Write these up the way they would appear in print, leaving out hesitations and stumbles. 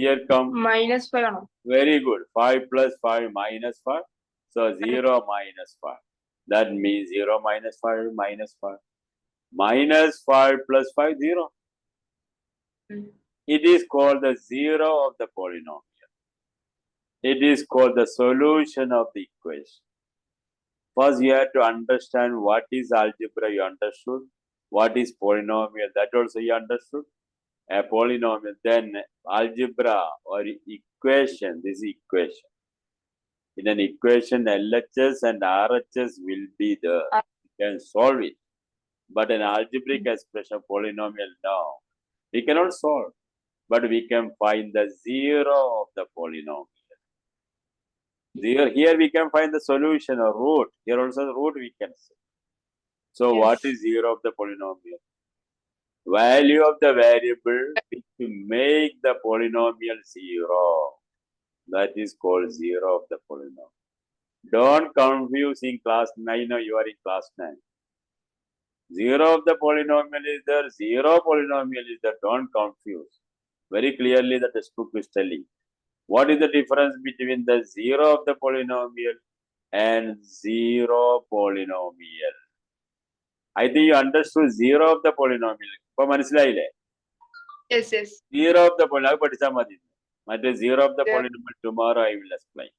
Here come. minus 5 ആണോ? Very good. 5 plus 5 minus 5. So 0 minus 5. That means 0 minus 5 minus 5. Minus 5 plus 5, 0. Mm. It is called the zero of the polynomial. It is called the solution of the equation. First, you have to understand what is algebra, you understood. What is polynomial, that also you understood. A polynomial, then algebra or equation, this is equation. In an equation, LHS and RHS will be there. You can solve it. But an algebraic expression, polynomial, no. We cannot solve. But we can find the zero of the polynomial. Here we can find the solution or root. Here also the root we can see. So what Yes. is zero of the polynomial? Value of the variable which make the polynomial zero. That is called zero of the polynomial. Don't confuse in class 9. No, you are in class 9. Zero of the polynomial is there, zero polynomial is there. Don't confuse. Very clearly the textbook is telling. What is the difference between the zero of the polynomial and zero polynomial? I think you understood zero of the polynomial. ഇപ്പൊ മനസ്സിലായില്ലേ? Yes, yes. Zero of the polynomial പഠിച്ചാൽ മതി. മറ്റേ zero of the Yeah. polynomial tomorrow I will explain.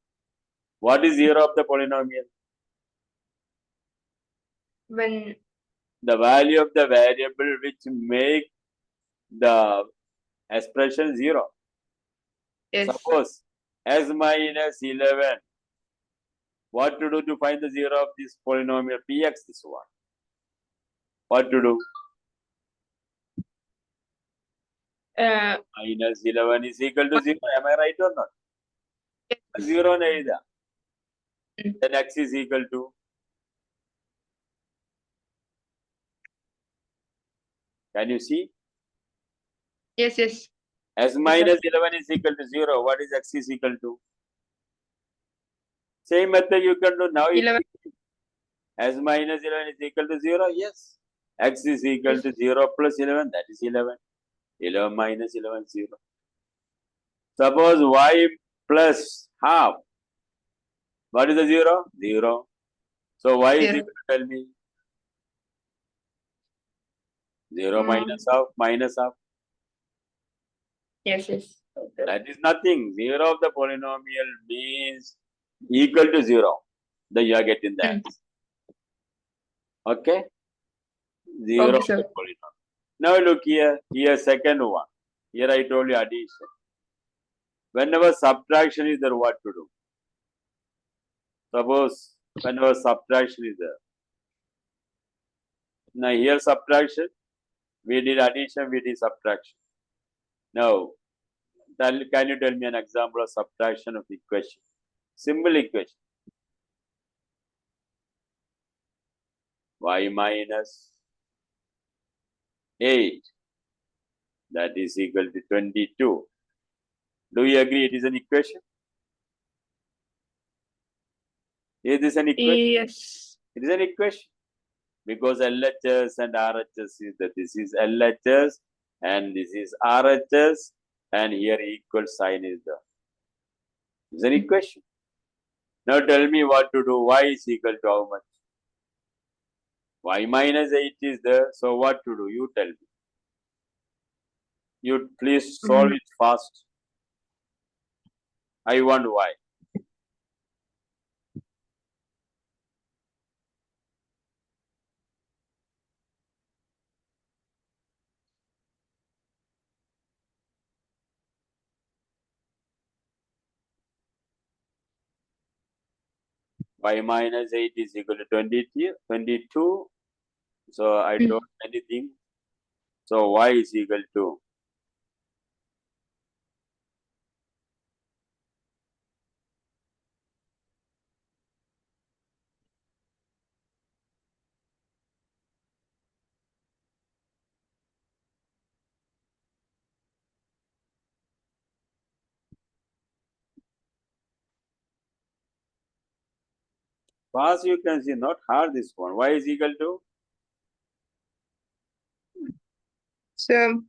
What is zero of the polynomial? When The value of the variable which make the expression zero. yes. Suppose s minus 11. What to do to find the zero of this polynomial? Px this one. What to do? Minus 11 is equal to 0. Am I right or not? 0 ne എഴുതാ. Then x is equal to. Can you see? Yes, yes. S minus 11 is equal to 0. What is x is equal to? Same method you can do now. 11. S minus 11 is equal to 0. Yes. X is equal to 0 plus 11. That is 11. 11 minus 11, 0. Suppose y plus half. What is the 0? 0. So y is 0. equal to, tell me. 0 minus half, minus half. Yes, yes. Okay. That is nothing. 0 of the polynomial means equal to 0. Then you are getting that. Okay? 0 Okay, of sir. the polynomial. Now look here. Here second one. Here I told you addition. Whenever subtraction is there, what to do? Suppose whenever subtraction is there. Now here subtraction, we did addition, we did subtraction. Now, can you tell me an example of subtraction of equation? Simple equation. Y minus 8. That is equal to 22. Do you agree it is an equation? Is this an equation? Yes. It is an equation. Because LHS and RHS is that this is LHS and this is RHS and here equal sign is there. It's an equation. Now tell me what to do. Y is equal to how much? Y minus 8 is there. So what to do? You tell me. You please solve it fast. I want Y. Y minus 8 is equal to 22. So I don't anything. So Y is equal to fast you can see, not hard this one. Y is equal to So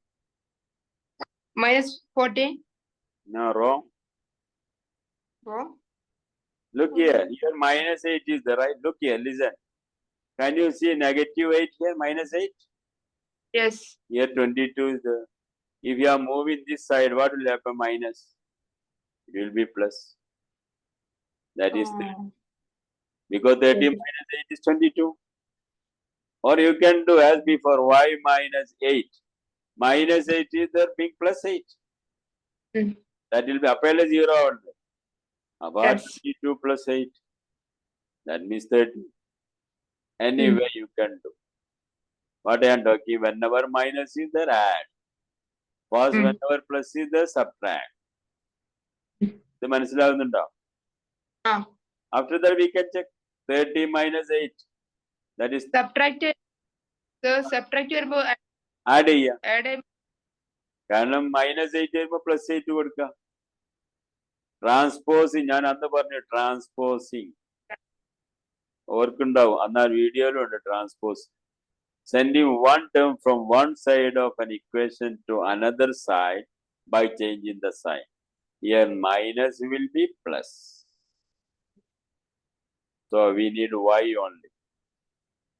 minus 14. No, wrong. Wrong. Look here. Here minus 8 is the right. Look here. Listen. Can you see negative 8 here? Minus 8. Yes. Here 22 is the. If you are moving this side, what will happen? Minus. It will be plus. That is because 30 Okay. minus 8 is 22. Or you can do as before, y minus 8. Minus 8 is there being plus 8. Mm. That will be apply 0 only. About Yes. 22 plus 8. That means 30. Anyway, you can do. What I am talking, whenever minus is there, add. First, whenever plus is there, subtract. ഇത് മനസ്സിലാവുന്നുണ്ടോ? After that, we can check 30 minus 8. That is Subtract. Subtract വരുമ്പോ add ചെയ്യാം. add കാരണം minus 8 വരുമ്പോ plus 8 കൊടുക്കാം. Transposing ഞാൻ അന്ന് പറഞ്ഞു ട്രാൻസ്പോസിങ് ഓർക്കുണ്ടാവും അന്ന് ആ വീഡിയോയിലും ഉണ്ട് transpose sending one term from one side of an equation to another side by changing the sign. Here minus will be plus. So we need y only.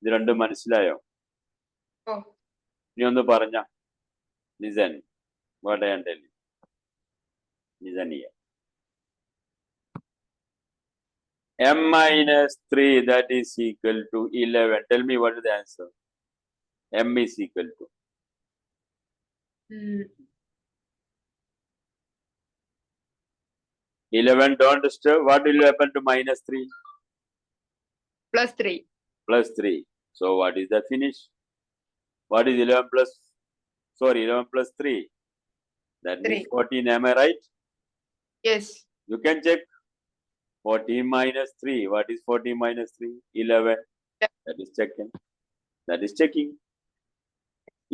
ഇത് രണ്ടും മനസ്സിലായോ? ഇനി ഒന്ന് പറഞ്ഞ listen what I am telling. Listen here. M minus 3 that is equal to 11. Tell me what is the answer. M is equal to 11. Don't disturb. What will happen to minus 3? plus 3. Plus 3. So what is the finish? What is 11 plus? Sorry, 11 plus 3. That means 14. Am I right? Yes. You can check. 14 minus 3. What is 14 minus 3? 11. That is checking. That is checking.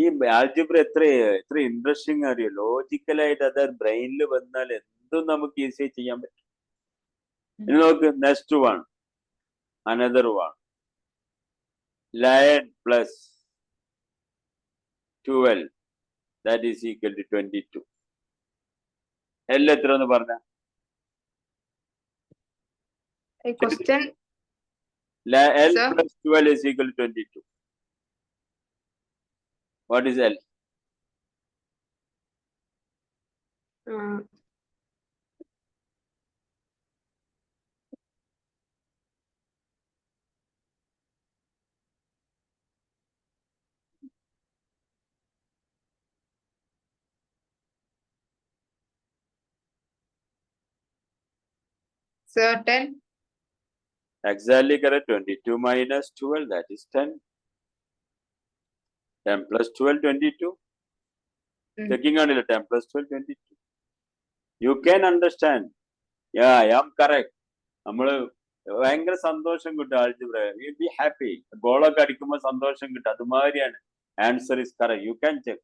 ഈ algebra എത്ര interesting അറിയോ ലോജിക്കലായിട്ട് അത് ബ്രെയിനിൽ വന്നാൽ എന്തും നമുക്ക് ഈസിയായി ചെയ്യാൻ പറ്റും. ഇനി നോക്ക് next one another one 11 plus 12 that is equal to 22. L എത്ര എന്ന് പറഞ്ഞ Question. L plus 12 is equal to 22. What is L? Certain. Exactly correct. 22 minus 12, that is 10. 10 plus 12, 22. Checking on it, 10 plus 12, 22. You can understand. Yeah, I am correct. നമ്മള് ഭയങ്കര സന്തോഷം കിട്ടും algebra. You be happy. ഗോളൊക്കെ അടിക്കുമ്പോൾ സന്തോഷം കിട്ടും. അതുമാതിരിയാണ്. Answer is correct. You can check.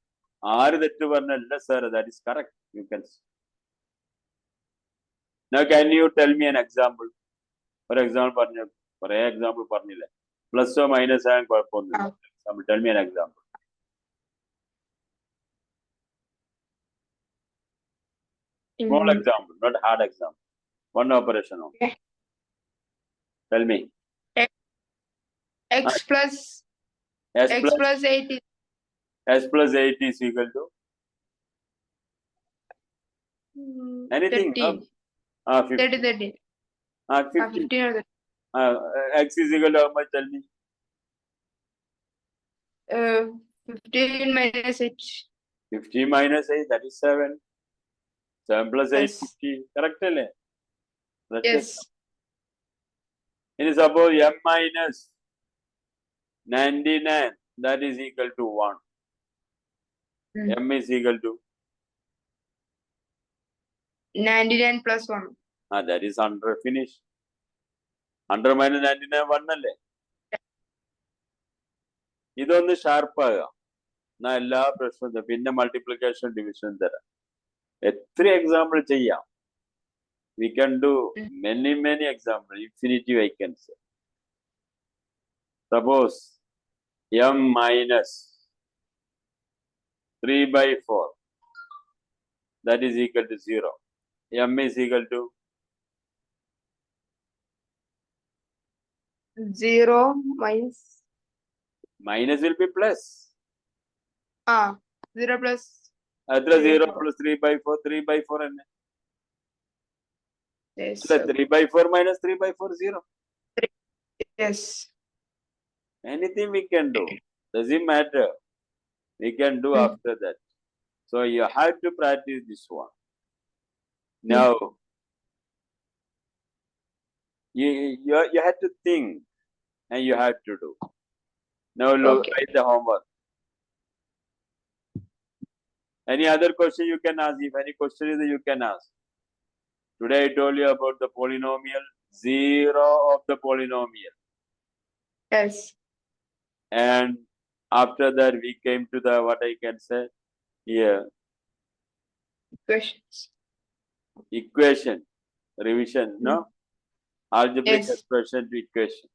ആര് തെറ്റ് പറഞ്ഞല്ല sir, that is correct. You can. Now can you tell me an example? For example, പറഞ്ഞു കുറേ എക്സാമ്പിൾ പറഞ്ഞില്ലേ, പ്ലസോ മൈനസ് ആയാലും കുഴപ്പമൊന്നുമില്ല. Example, tell me an example. Small example, not hard example. One operation only. Okay. Tell me. X plus 8 is S plus 8 is equal to anything. 13. 50. 30. 50. 15 or X is equal to how much? Tell me. 15 minus 8. 50 minus 8, that is 7. 7 plus 8, Yes. 50. Correct? Alle? Yes. It is suppose M minus 99, that is equal to 1. M is equal to 99 plus 1. that is 100. Finish. 100 minus 99 1 അല്ലേ? ഇതൊന്ന് ഷാർപ്പാകാം എന്നാ എല്ലാ പ്രശ്നവും. പിന്നെ multiplication division തരാം. എത്ര example ചെയ്യാം. We can do many examples. Infinitive I can say. Suppose M minus 3 by 4, that is equal to 0. M is equal to 0 minus. minus will be plus. 0 plus. Address 3 by 0 4. plus 3 by 4, 3 by 4 and Yes. 3 by 4 minus 3 by 4, 0. Yes. Anything we can do. Doesn't matter. We can do after that. So you have to practice this one. Now, you have to think and you have to do. Now look, Okay. write the homework. Any other question you can ask? If any question is, you can ask. Today I told you about the polynomial, 0 of the polynomial. Yes. And after that we came to the, what I can say here, Questions. equation, revision, no? Algebraic Yes. expression to equation.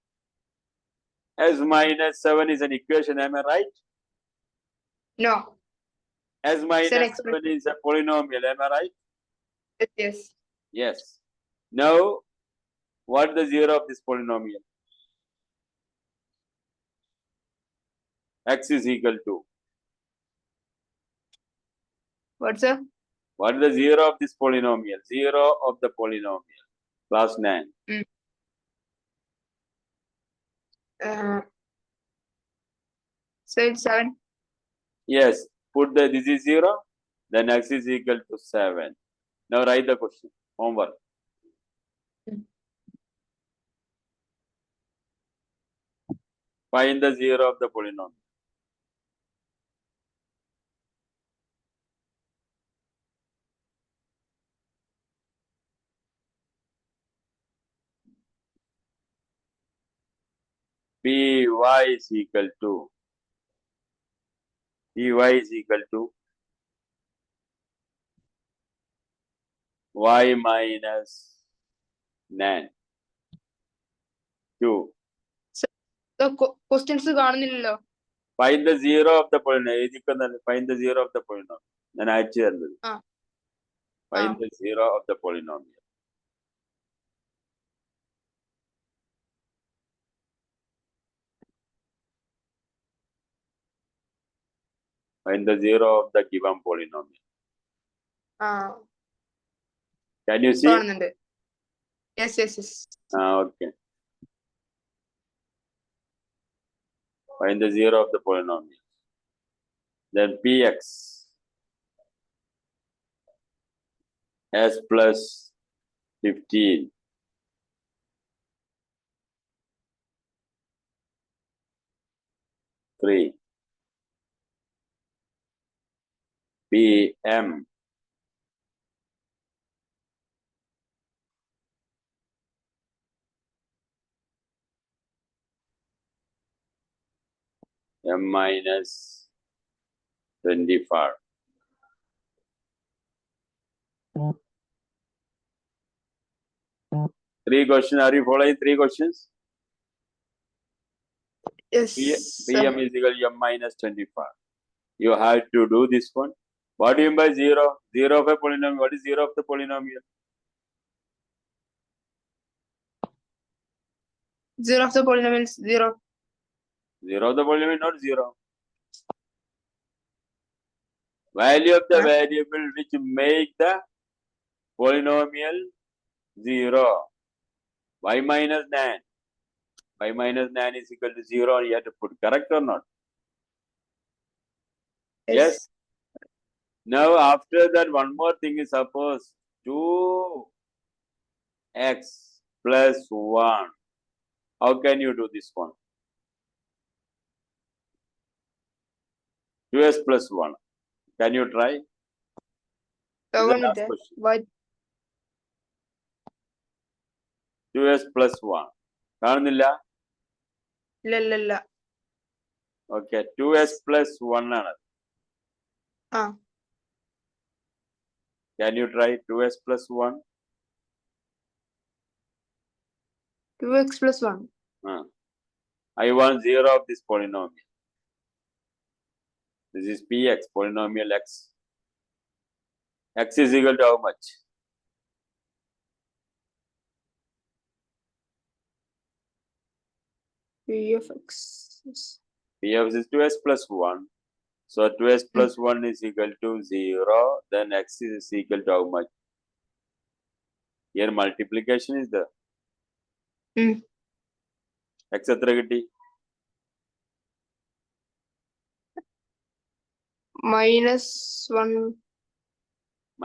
S minus 7 is an equation, am I right? No. S minus It's an 7 expression. is a polynomial, am I right? Yes. Yes. Now, what is the 0 of this polynomial? X is equal to. What's up? What is the 0 of this polynomial? 0 of the polynomial. Class 9. So it's 7. Yes. Put the, this is 0. Then X is equal to 7. Now write the question. Homework. Find the 0 of the polynomial. Py is equal to. Py is equal to y minus 9. 2. Questions കാണുന്നില്ലല്ലോ. Find the 0 of the polynomial. Find the 0 of the polynomial. Then I tell you. Find the 0 of the polynomial. Find the 0 of the given polynomial. Can you see? കാണുന്നുണ്ട്. Yes, yes, yes. Okay. Find the 0 of the polynomial. Then Px s plus 15 3 Pm m minus 25. Three questions. Are you following 3 questions? Yes. Pm is equal to m minus 25. You have to do this one. What do you mean by 0? 0 of a polynomial. What is 0 of the polynomial? 0 of the polynomial is 0. 0 of the polynomial, not 0. Value of the variable which make the polynomial 0. Y minus 9. Y minus 9 is equal to 0. You have to put correct or not? Yes. Now after that, one more thing is suppose 2x plus 1. How can you do this one? 2x plus 1. Can you try? The This is one the with last the question. what? 2x plus 1. കാണുന്നില്ല? ഇല്ല. Okay. 2x plus 1 ആണ്. Can you try 2x plus 1? 2x plus 1. I want 0 of this polynomial. This is Px, polynomial x. X is equal to how much? P of x is P of x is 2x plus 1. So 2x plus 1 is equal to 0. Then x is equal to how much? Here multiplication is there. X എത്ര കിട്ടി? -1.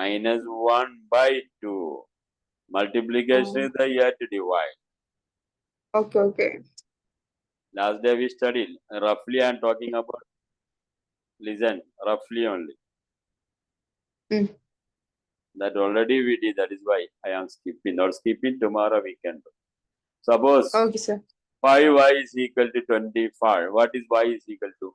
Minus 1 by 2. Multiplication is the year to divide. Okay. Last day we studied. Roughly I am talking about. Listen, roughly only. That already we did. That is why I am skipping. Not skipping. Tomorrow we can do. Suppose Okay, sir. 5y is equal to 25. What is y is equal to?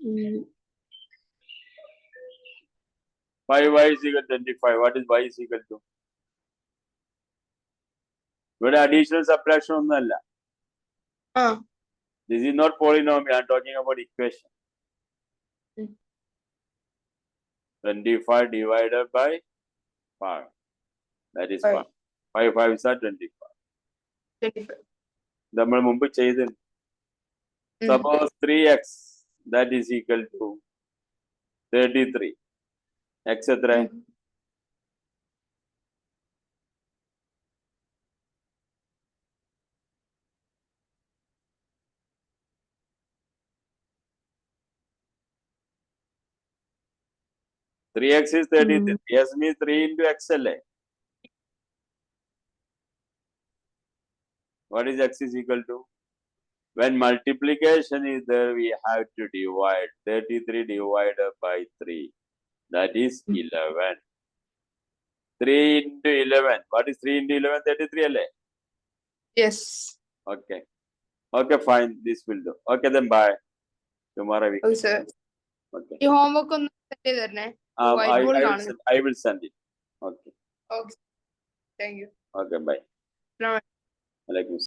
Mm, 5y is equal to 25. What is y is equal to? ഇവിടെ additional subtraction ഒന്നുമല്ല. This is not polynomial. I am talking about equation. 25 divided by 5. That is 5. 5 5s are 25. 25. നമ്മൾ മുമ്പ് ചെയ്തു. Suppose 3x that is equal to 33. X എത്ര? 3x is 33. Yes means 3 into x അല്ലേ? What is x is equal to? When multiplication is there, we have to divide 33 divided by 3. That is 11. 3 into 11. What is 3 into 11? 33 അല്ലേ? Yes. Okay. Okay, fine. This will do. Okay, then bye. Tomorrow we Okay, sir. Okay. ഈ homework ഒന്ന് send ചെയ്ത് തരണേ. I will send it. Okay. Okay. Thank you. Okay, bye. Assalamu Alaikum.